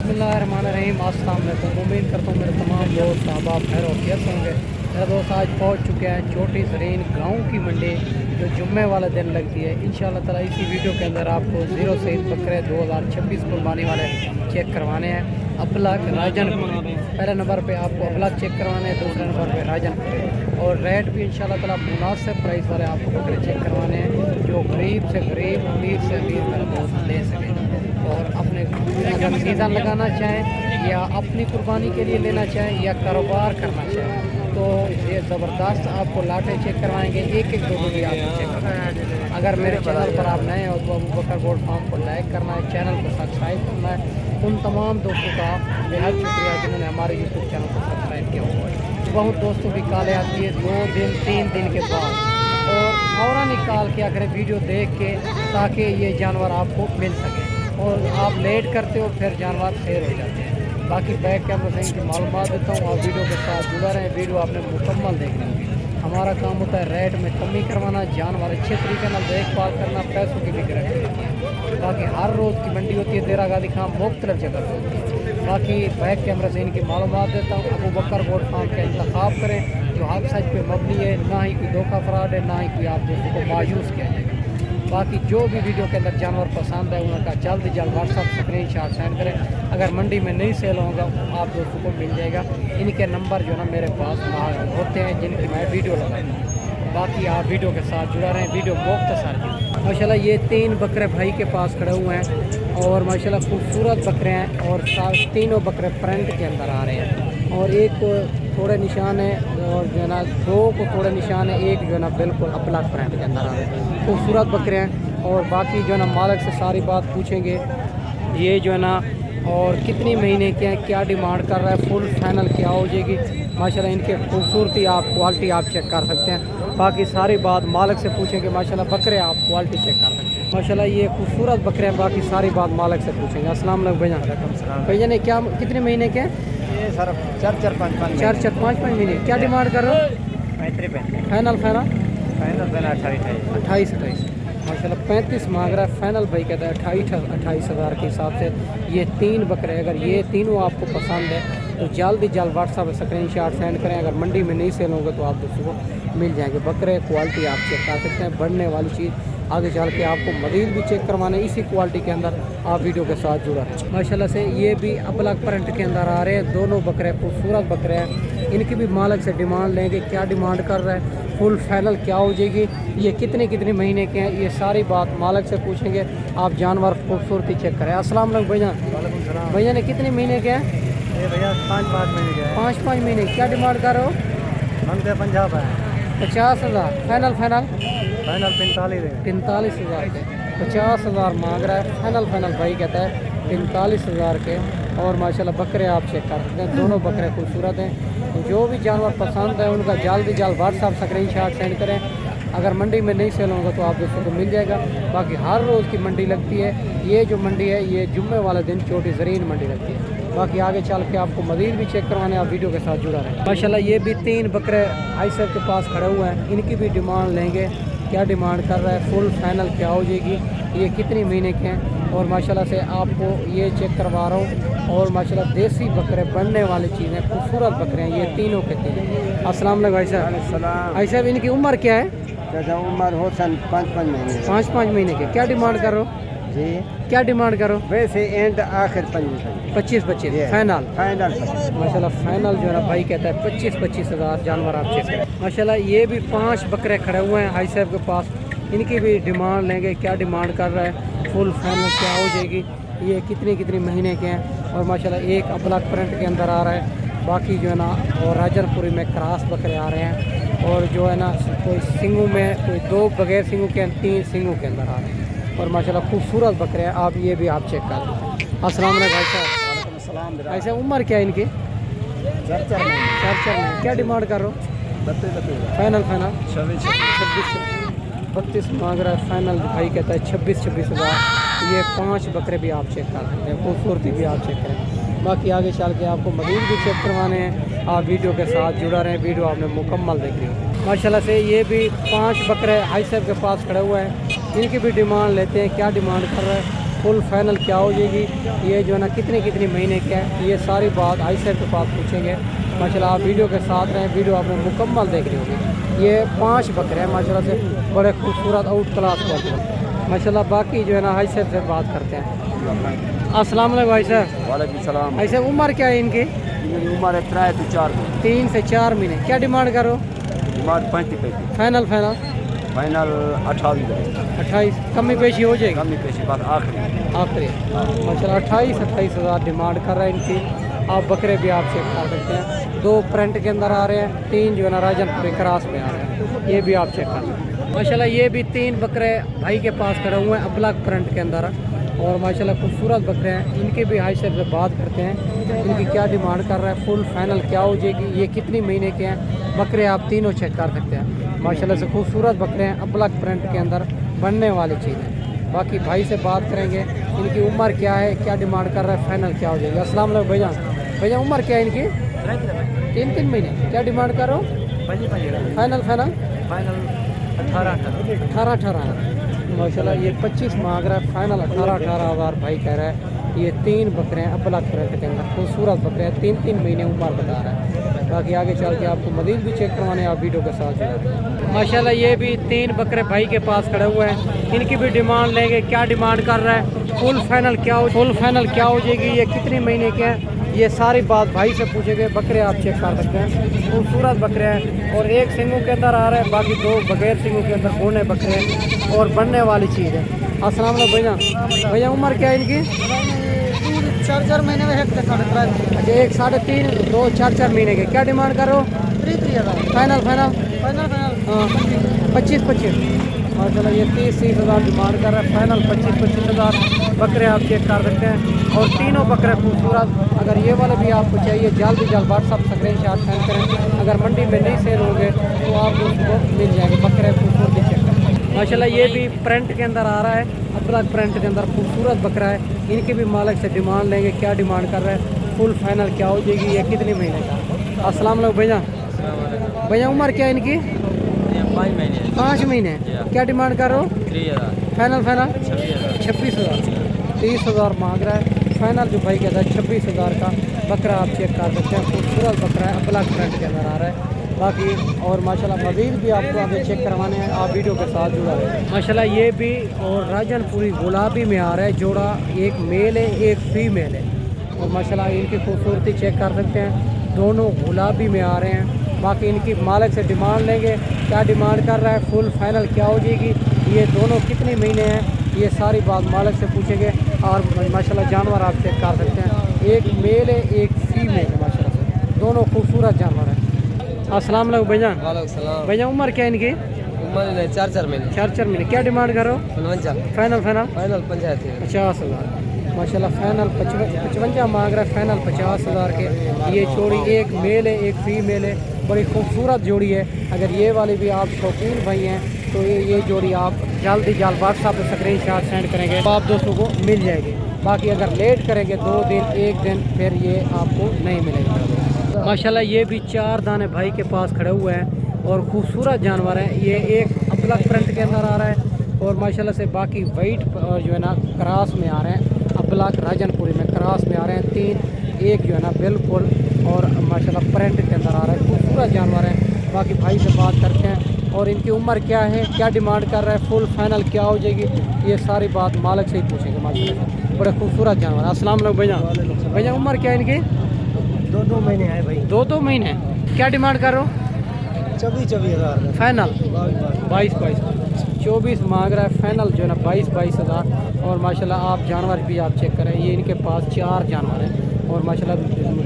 बिस्मिल्लाहिर्रहमानिर्रहीम। अस्सलाम वालेकुम। उम्मीद करता हूँ मेरे तमाम दोस्त अहबाब खैर औफियत से होंगे। मेरा दोस्त आज पहुँच चुके हैं छोटी ज़रीन गाँव की मंडी जो जुम्मे वाले दिन लगती है। इंशाअल्लाह ताला इसी वीडियो के अंदर आपको ज़ीरो से बकरे 2026 कुर्बानी वाले चेक करवाने हैं। अबलग राजन पहले नंबर पे आपको अबलग चेक करवाने हैं, दूसरे नंबर पे राजन और रेट भी इंशाअल्लाह ताला मुनासिब प्राइस वाले आपको बकरे चेक करवाने हैं जो गरीब से गरीब अमीर से अमीर मेरा दोस्त ले सके। और अपने अगर सीज़न लगाना चाहें या अपनी कुर्बानी के लिए लेना चाहें या कारोबार करना चाहें तो ये ज़बरदस्त आपको लाटे चेक करवाएंगे। एक एक दो भी आपको चेक करवाएंगे। अगर मेरे चैनल पर आप नए हो तो अबू बकर गोल्ड फार्म को लाइक करना है, चैनल को सब्सक्राइब करना है। उन तमाम दोस्तों का बेहद शुक्रिया जिन्होंने हमारे यूट्यूब चैनल को सब्सक्राइब किया हुआ है। बहुत दोस्तों की कॉलें आती है 2 दिन 3 दिन के बाद और फ़ौरन निकाल के अगर वीडियो देख के ताकि ये जानवर आपको मिल सके और आप लेट करते हो फिर जानवर फेल हो जाते हैं। बाकी बैक कैमरा से इनकी मालूमात देता हूँ। आप वीडियो के साथ जुड़ा रहें, वीडियो आपने मुकम्मल देखनी होगी। हमारा काम होता है रेट में कमी करवाना, जानवर अच्छे तरीके से देखभाल करना, पैसों की भी गारंटी होती है। बाकी हर रोज़ की मंडी होती है देरा गादी खां मुख्तलिफ जगह पर होती है। बाकी बैक कैमरा से इनकी मालूमात देता हूँ। अबू बकर गोल्ड फार्म का इंतखाब करें जो हक सच पे मबनी है, ना ही कोई धोखा फ्रॉड है, ना ही कोई आप दोस्तों को मायूस किया जाएगा। बाकी जो भी वीडियो के अंदर जानवर पसंद है उनका जल्द से जल्द व्हाट्सअप स्क्रीनशॉट सेंड करें। अगर मंडी में नहीं सेल होगा आप दोस्तों को मिल जाएगा। इनके नंबर जो है ना मेरे पास होते हैं जिनकी मैं वीडियो लगाता हूँ। बाकी आप वीडियो के साथ जुड़ा रहें, वीडियो मुख्तसर है। माशाल्लाह ये 3 बकरे भाई के पास खड़े हुए हैं और माशाल्लाह खूबसूरत बकरे हैं और तीनों बकरे फ्रंट के अंदर आ रहे हैं और एक को थोड़े निशान है और जो है ना 2 को थोड़े निशान है, एक जो है ना बिल्कुल अपना फ्रंट के अंदर आ रहे हैं। खूबसूरत बकरे हैं और बाकी जो है ना मालिक से सारी बात पूछेंगे ये जो है ना और कितनी महीने के हैं, क्या डिमांड कर रहा है, फुल फाइनल क्या हो जाएगी। माशाल्लाह इनके खूबसूरती आप क्वालिटी आप चेक कर सकते हैं। बाकी सारी बात मालिक से पूछेंगे। माशाल्लाह बकरे आप क्वालिटी चेक कर सकते हैं। माशाल्लाह ये खूबसूरत बकरे हैं। बाकी सारी बात मालिक से पूछेंगे। अस्सलाम वालेकुम भैया। भैया ने क्या कितने महीने के हैं? ये सर 4-5 महीने। क्या डिमांड कर रहे हो? 35 फाइनल 28 माशाल्लाह 35 मांग रहा है। फाइनल भाई कहता है 28 हज़ार के हिसाब से ये 3 बकरे। अगर ये तीनों आपको पसंद है तो जल्द ही जल्द व्हाट्सअप स्क्रीनशॉट सेंड करें। अगर मंडी में नहीं सेल होंगे तो आप दोस्तों को मिल जाएंगे। बकरे क्वालिटी आप चेक कर सकते हैं। बढ़ने वाली चीज़ आगे चल के आपको मज़ीद भी चेक करवाने इसी क्वालिटी के अंदर आप वीडियो के साथ जुड़ा है। माशाल्लाह से ये भी अपलग प्रिंट के अंदर आ रहे हैं। दोनों बकरे खूबसूरत बकरे हैं। इनकी भी मालिक से डिमांड लेंगे, क्या डिमांड कर रहा है, फुल फाइनल क्या हो जाएगी, ये कितने महीने के हैं, ये सारी बात मालिक से पूछेंगे। आप जानवर खूबसूरती चेक करें। अस्सलाम वालेकुम भैया। भैया ने कितने महीने के हैं? ये भैया 5 महीने के 5 महीने। क्या डिमांड कर रहे हो? बनते 50 है। 50 हज़ार फाइनल 45 हज़ार के 50 हज़ार मांग रहा है। फाइनल भाई कहता है 45 हज़ार के। और माशाल्लाह बकरे आप चेक कर सकते हैं। दोनों बकरे खूबसूरत हैं। तो जो भी जानवर पसंद है उनका जल्द से जल्द व्हाट्सअप स्क्रीनशॉट सेंड करें। अगर मंडी में नहीं सेल होगा तो आप दोस्तों को मिल जाएगा। बाकी हर रोज़ की मंडी लगती है। ये जो मंडी है ये जुम्मे वाले दिन छोटी ज़रीन मंडी लगती है। बाकी आगे चल के आपको मज़ीद भी चेक करवाने आप वीडियो के साथ जुड़ा रहें। माशाल्लाह ये भी 3 बकरे आई सर के पास खड़े हुए हैं। इनकी भी डिमांड लेंगे, क्या डिमांड कर रहा है, फुल फाइनल क्या हो जाएगी, ये कितने महीने के हैं। और माशाल्लाह से आपको ये चेक करवा रहा हूँ। और माशाल्लाह देसी बकरे बनने वाली चीज़ें खूबसूरत बकरे हैं ये तीनों के तीनों। अस्सलाम वालेकुम भाई साहब। भाई साहब इनकी उम्र क्या है? उम्र हो सन 5 महीने 5 महीने के। क्या डिमांड करो जी? क्या डिमांड करो? वैसे एंड आखिर 25 फाइनल। माशाल्लाह फाइनल जो है ना भाई कहता है 25 हज़ार जानवर आप चेक करें। माशाल्लाह ये भी 5 बकरे खड़े हुए हैं हाई साहब के पास। इनकी भी डिमांड लेंगे, क्या डिमांड कर रहा है, फुल फाइनल क्या हो जाएगी, ये कितने महीने के हैं। और माशाल्लाह एक अपलग प्रिंट के अंदर आ रहा है। बाकी जो है ना और राजनपुरी में क्रॉस बकरे आ रहे हैं। और जो है ना कोई सिंगों में, कोई 2 बगैर सिंगों के, 3 सिंगों के अंदर आ रहे हैं। और माशाल्लाह खूबसूरत बकरे हैं। आप ये भी आप चेक कर लें। अस्सलाम वालेकुम भाई साहब। ऐसे उम्र क्या है इनकी? 4 महीने। क्या डिमांड कर रहे हो? फाइनल 32 मांग रहा है। फाइनल भाई कहता है 26 हज़ार। ये 5 बकरे भी आप चेक कर सकते हैं। खूबसूरती भी आप चेक करें। बाकी आगे चल के आपको मज़ीद भी चेक करवाने हैं। आप वीडियो के साथ जुड़ा रहें, वीडियो आपने मुकम्मल देख ली। माशाल्लाह से ये भी 5 बकरे हाई साहब के पास खड़े हुए हैं। इनकी भी डिमांड लेते हैं, क्या डिमांड कर रहा है, फुल फाइनल क्या हो जाएगी, ये जो है ना कितने कितने महीने के हैं, ये सारी बात आई सर के पास पूछेंगे। माशाल्लाह आप वीडियो के साथ रहें, वीडियो आपने मुकम्मल देख रही होगी। ये 5 बकरे हैं माशाल्लाह से, बड़े खूबसूरत आउट क्लास क्वालिटी माशाल्लाह। बाकी जो है ना हाई सर से बात करते हैं। अस्सलाम वालेकुम भाई साहब। वालेकुम सलाम। भाई साहब उम्र क्या है इनकी? मेरी उम्र है 3 से 4 3 से 4 महीने। क्या डिमांड करो? डिमांड 35 फाइनल फाइनल फाइनल 28 28 कमी पेशी हो जाएगी? कमी पेशी बात आखिरी माशाल्लाह 28-28 हज़ार डिमांड कर रहा है इनकी। आप बकरे भी आप चेक कर सकते हैं, 2 प्रिंट के अंदर आ रहे हैं, 3 जो है ना राजनपुरी क्रास में आ रहे हैं, ये भी आप चेक कर सकते हैं। माशाल्लाह ये भी 3 बकरे भाई के पास खड़े हुए हैं अब्लक प्रिंट के अंदर, और माशाल्लाह खूबसूरत बकरे हैं। इनके भी हाई से बात करते हैं, इनकी क्या डिमांड कर रहा है, फुल फाइनल क्या हो जाएगी, ये कितनी महीने के हैं बकरे, आप तीनों चेक कर सकते हैं। माशाल्लाह से खूबसूरत बकरे हैं, अब्लक प्रिंट के अंदर बनने वाली चीज़ है। बाकी भाई से बात करेंगे, इनकी उम्र क्या है, क्या डिमांड कर रहा है, फाइनल क्या हो जाएगी। अस्सलाम वालेकुम भैया। भैया उम्र क्या है इनकी? 3 महीने। क्या डिमांड करो? फाइनल फाइनल 18 माशाल्लाह ये 25 मांग रहा है, फाइनल 18 हज़ार भाई कह रहा है। ये 3 बकरे हैं अब्लक प्रिंट के अंदर, खूबसूरत बकरे हैं, 3 महीने उम्र बता रहा है। बाकी आगे चल के आपको मज़ीद भी चेक करवाने, आप वीडियो के साथ जुड़े। माशाल्लाह ये भी 3 बकरे भाई के पास खड़े हुए हैं, इनकी भी डिमांड लेंगे। क्या डिमांड कर रहा है, फुल फाइनल क्या हो जाएगी, ये कितने महीने के हैं, ये सारी बात भाई से पूछेंगे। बकरे आप चेक कर सकते हैं, खूबसूरत बकरे हैं, और एक सिंगों के अंदर आ रहे हैं, बाकी 2 बगैर सिंगों के अंदर होने बकरे हैं, और बनने वाली चीज़ है। अस्सलाम वालेकुम भैया उम्र क्या है इनकी? 4 महीने में एक अच्छा 1 साढ़े 3 2 4 महीने के। क्या डिमांड करो? 3 फाइनल फाइनल फाइनल 25 माशाल्लाह ये 30 हज़ार डिमांड कर रहा है, फाइनल 25 हज़ार बकरे आप चेक कर सकते हैं, और तीनों बकरे खूबसूरत। अगर ये वाले भी आपको चाहिए जल्द से जल्द व्हाट्सअप स्क्रीनशॉट सेंड करें। अगर मंडी में नहीं सेल होंगे तो आपको उसको मिल जाएंगे बकरे खूबसूरत चेक करें। माशाल्लाह ये भी प्रिंट के अंदर आ रहा है, अब्लक प्रिंट के अंदर खूबसूरत बकरा है। इनके भी मालिक से डिमांड लेंगे, क्या डिमांड कर रहा है, फुल फाइनल क्या हो जाएगी, ये कितने महीने का। अस्सलाम वालेकुम भैया। भैया उम्र क्या है इनकी? 5 महीने। क्या डिमांड कर रहे हो? फाइनल 26 हज़ार 30 हज़ार मांग रहा है, फाइनल जो भाई कहता है 26 हज़ार का बकरा आप चेक कर सकते हैं। खूबसूरत बकरा है, अब्लक प्रिंट के अंदर आ रहा है। बाकी और माशाल्लाह मज़ीद भी आपको आगे चेक करवाने हैं, आप वीडियो के साथ जुड़ा रहे। माशाल्लाह ये भी और राजनपुरी गुलाबी में आ रहा है जोड़ा, एक मेल है एक फीमेल है, और माशाल्लाह इनकी खूबसूरती चेक कर सकते हैं, दोनों गुलाबी में आ रहे हैं। बाकी इनकी मालिक से डिमांड लेंगे, क्या डिमांड कर रहा है, फुल फाइनल क्या हो जाएगी, ये दोनों कितने महीने हैं, ये सारी बात मालिक से पूछेंगे। और माशाल्लाह जानवर आप चेक कर सकते हैं, एक मेल है एक फीमेल है, माशाल्लाह से दोनों खूबसूरत जानवर हैं। अस्सलाम वालेकुम भैया। भैया उम्र क्या है इनकी? उम्र 4 महीने। 4 महीने। क्या डिमांड करो? 55 फाइनल 50 हज़ार माशाल्लाह, फाइनल 55 मांग रहा है, फाइनल 50 हज़ार के। ये जोड़ी एक मेल है एक फीमेल है, बड़ी खूबसूरत जोड़ी है। अगर ये वाले भी आप शौकीन भाई हैं तो ये जोड़ी आप जल्द ही जल्द व्हाट्सएप पर स्क्रीनशॉट सेंड करेंगे तो आप दोस्तों को मिल जाएगी। बाकी अगर लेट करेंगे 2 दिन 1 दिन फिर ये आपको नहीं मिलेगा। माशाल्लाह ये भी 4 दाने भाई के पास खड़े हुए हैं, और खूबसूरत जानवर हैं। ये एक अब्लक प्रिंट के अंदर आ रहा है, और माशाल्लाह से बाकी वाइट जो है ना क्रास में आ रहे हैं, अब्लक राजनपुरी में क्रास में आ रहे हैं 3, एक जो है ना बिल्कुल, और माशाल्लाह प्रिंट के अंदर आ रहा है, खूबसूरत जानवर हैं। बाकी भाई से बात करते हैं, और इनकी उम्र क्या है, क्या डिमांड कर रहा है, फुल फाइनल क्या हो जाएगी, ये सारी बात मालिक से ही पूछेंगे। माशाल्लाह बड़े खूबसूरत जानवर। अस्सलाम वालेकुम भैया। भैया उम्र क्या है इनकी? 2 महीने है भाई। 2 महीने। क्या डिमांड करो? 24 हज़ार फाइनल 22 24 मांग रहा है, फाइनल जो है ना 22 हज़ार। और माशाल्लाह आप जानवर भी आप चेक करें, ये इनके पास 4 जानवर हैं, और माशाल्लाह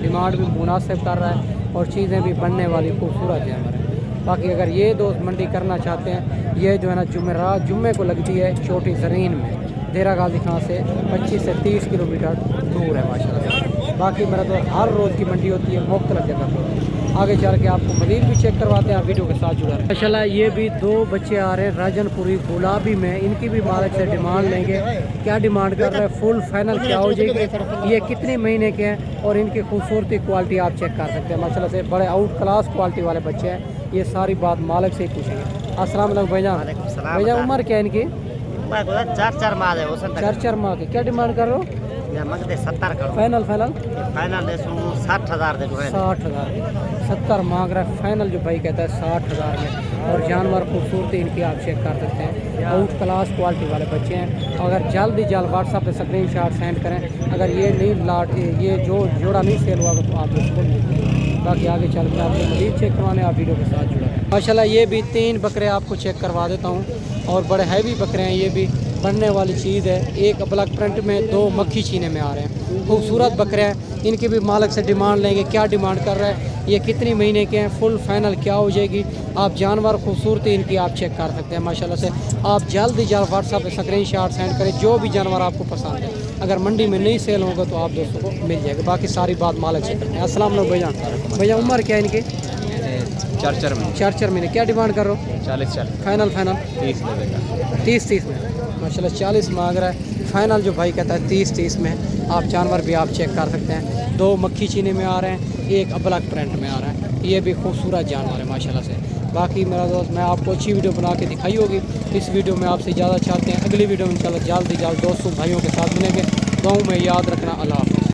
डिमांड भी मुनासिब कर रहा है, और चीज़ें भी बनने वाली खूबसूरत जानवर हैं। बाकी अगर ये दोस्त मंडी करना चाहते हैं, ये जो है ना जुमेरात जुम्मे को लगती है छोटी ज़रीन में, देरा गाजी खां से 25 से 30 किलोमीटर दूर है माशाल्लाह। बाकी मेरा तो हर रोज़ की मंडी होती है मुख्तलिफ जगह पर। आगे चल के आपको मज़ीद भी चेक करवाते हैं, आप वीडियो के साथ जुड़ा रहे। माशाल्लाह ये भी 2 बच्चे आ रहे हैं राजनपुरी गुलाबी में, इनकी भी मालिक से डिमांड लेंगे, क्या डिमांड कर रहे हैं, फुल फाइनल क्या हो जाएगी, ये कितने महीने के हैं, और इनकी खूबसूरती क्वालिटी आप चेक कर सकते हैं। माशाल्लाह से बड़े आउट क्लास क्वालिटी वाले बच्चे हैं, ये सारी बात मालिक से ही पूछेंगे। अस्सलाम वालेकुम भैया। भैया उम्र क्या है इनकी? चार चार माल है वो सब 4 माह के क्या डिमांड कर रहे हो? मंगते 70 करो फाइनल फाइनल फाइनल दे 60,000 दे 60,000 70 मांग रहा है फाइनल, जो भाई कहता है 60,000 में। और जानवर खूबसूरती इनकी आप चेक कर सकते हैं, आउट क्लास क्वालिटी वाले बच्चे हैं। अगर जल्द ही जल्द व्हाट्सअप पे स्क्रीनशॉट सेंड करें, अगर ये नहीं लाट ये जो जोड़ा नहीं सेल हुआ तो आप उसको बाकी आगे चल के आपको मज़ीद चेक करवाने, आप वीडियो के साथ जुड़ा है। माशाल्लाह ये भी 3 बकरे आपको चेक करवा देता हूँ, और बड़े हैवी बकरे हैं, ये भी बनने वाली चीज़ है। एक ब्लैक प्रिंट में, 2 मक्खी चीने में आ रहे हैं, खूबसूरत बकरे हैं। इनकी भी मालिक से डिमांड लेंगे, क्या डिमांड कर रहा है, ये कितनी महीने के हैं, फुल फाइनल क्या हो जाएगी। आप जानवर खूबसूरती इनकी आप चेक कर सकते हैं माशाल्लाह से। आप जल्द ही जल्द व्हाट्सअप पे स्क्रीनशॉट सेंड करें, जो भी जानवर आपको पसंद है। अगर मंडी में नहीं सेल होगा तो आप दोस्तों को मिल जाएगा। बाकी सारी बात मालिक से करते हैं। अस्सलाम वालेकुम भैया। भैया उम्र क्या है इनकी? 4 महीने 4 महीने। क्या डिमांड कर रहे हो? 40 फाइनल 30 में देगा 30 में माशाल्लाह 40 मांग रहा है। फाइनल जो भाई कहता है 30 में। आप जानवर भी आप चेक कर सकते हैं, 2 मक्खी चीनी में आ रहे हैं, एक ब्लैक प्रिंट में आ रहा है। ये भी खूबसूरत जानवर है माशाल्लाह से। बाकी मेरा दोस्त, मैं आपको अच्छी वीडियो बना के दिखाई होगी। इस वीडियो में आपसे ज़्यादा चाहते हैं, अगली वीडियो में इंशाल्लाह जल्द ही जल्द दोस्तों भाइयों के साथ मिलेंगे। गाँव में याद रखना। अल्लाह हाफ़िज़।